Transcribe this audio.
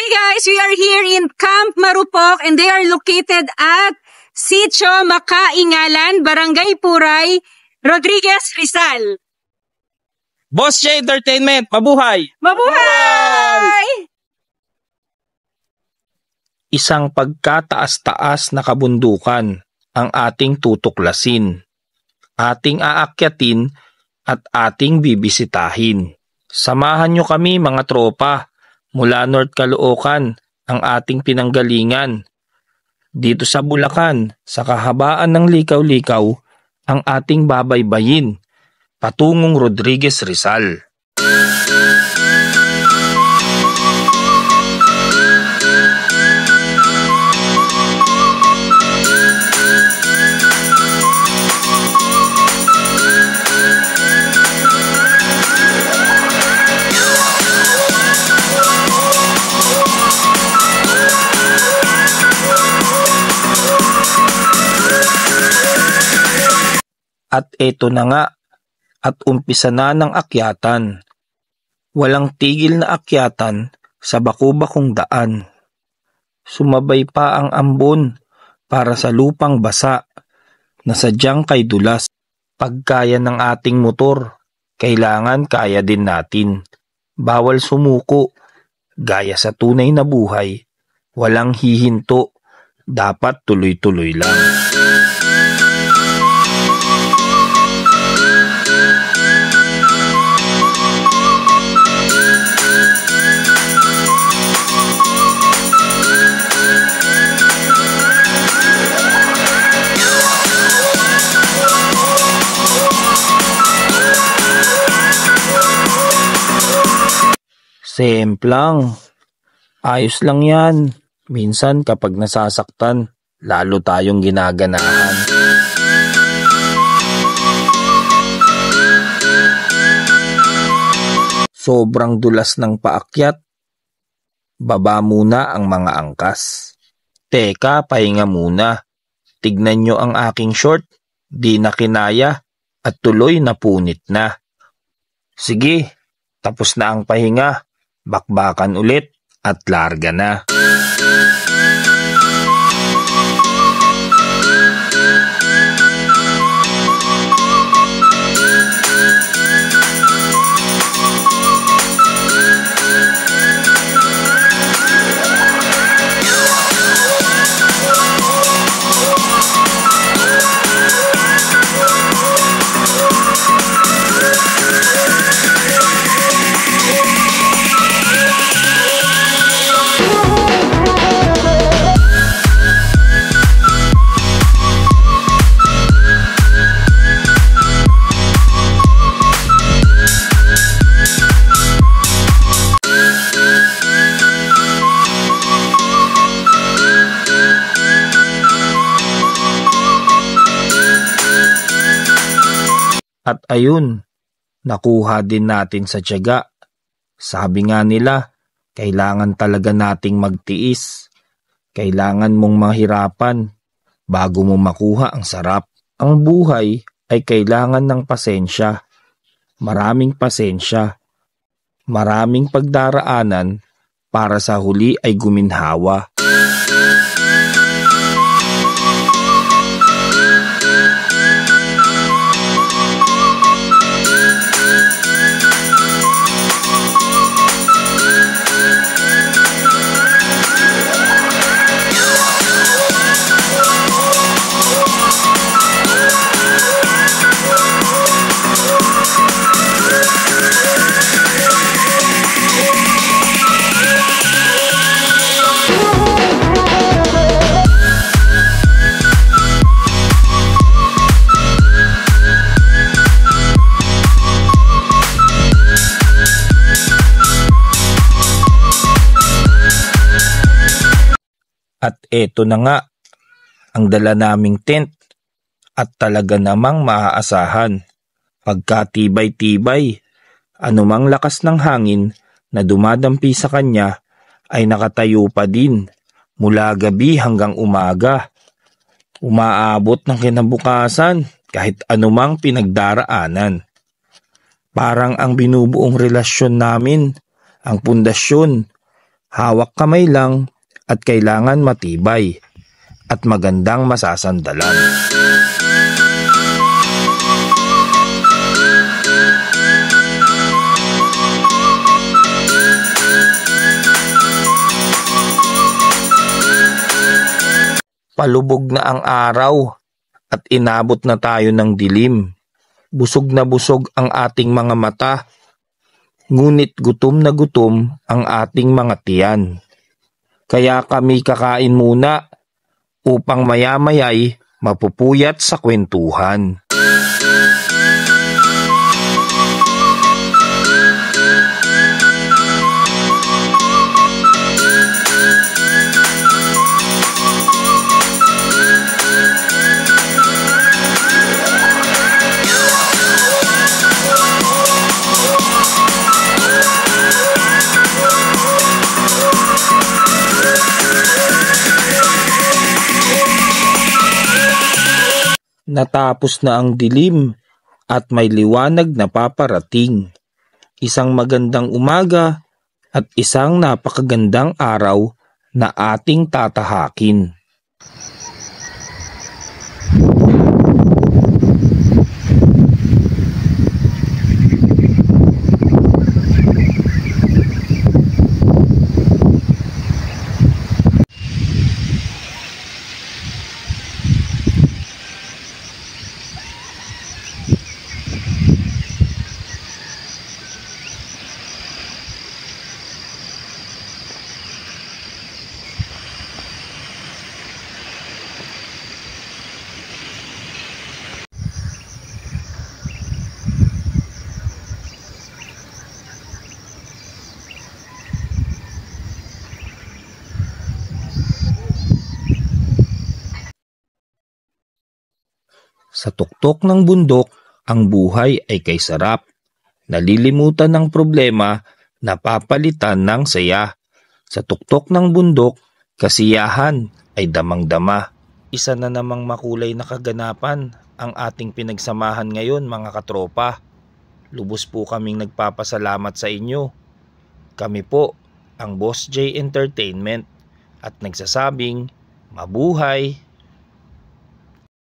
guys, we are here in Camp Marupok and they are located at Sitio Makaingalan, Barangay Puray, Rodriguez, Rizal. Boss J Entertainment, mabuhay! Mabuhay! Isang pagkataas-taas na kabundukan ang ating tutuklasin, ating aakyatin at ating bibisitahin. Samahan nyo kami mga tropa, mula North Caloocan ang ating pinanggalingan. Dito sa Bulacan, sa kahabaan ng likaw-likaw, ang ating babaybayin, patungong Rodriguez, Rizal. At eto na nga, at umpisa na ng akyatan. Walang tigil na akyatan sa baku-bakong daan. Sumabay pa ang ambon para sa lupang basa na sadyang kay dulas. Pagkaya ng ating motor, kailangan kaya din natin. Bawal sumuko, gaya sa tunay na buhay. Walang hihinto, dapat tuloy-tuloy lang. Semplang, ayos lang yan. Minsan kapag nasasaktan, lalo tayong ginaganahan. Sobrang dulas ng paakyat, baba muna ang mga angkas. Teka, pahinga muna. Tignan nyo ang aking short, di na kinaya at tuloy napunit na. Sige, tapos na ang pahinga. Bakbakan ulit at larga na. At ayun, nakuha din natin sa tiyaga. Sabi nga nila, kailangan talaga nating magtiis. Kailangan mong mahirapan bago mo makuha ang sarap. Ang buhay ay kailangan ng pasensya. Maraming pasensya. Maraming pagdaraanan para sa huli ay guminhawa. At eto na nga, ang dala naming tent at talaga namang maaasahan. Pagkatibay-tibay, anumang lakas ng hangin na dumadampi sa kanya ay nakatayo pa din mula gabi hanggang umaga. Umaabot ng kinabukasan kahit anumang pinagdaraanan. Parang ang binubuong relasyon namin, ang pundasyon Hawak kamay lang at kailangan matibay at magandang masasandalan. Palubog na ang araw at inabot na tayo ng dilim. Busog na busog ang ating mga mata, ngunit gutom na gutom ang ating mga tiyan. Kaya kami kakain muna upang maya-maya'y mapupuyat sa kwentuhan. Natapos na ang dilim at may liwanag na paparating. Isang magandang umaga at isang napakagandang araw na ating tatahakin. Sa tuktok ng bundok, ang buhay ay kay sarap. Nalilimutan ng problema, napapalitan ng saya. Sa tuktok ng bundok, kasiyahan ay damang-dama. Isa na namang makulay na kaganapan ang ating pinagsamahan ngayon, mga katropa. Lubos po kaming nagpapasalamat sa inyo. Kami po ang Boss J Entertainment at nagsasabing mabuhay!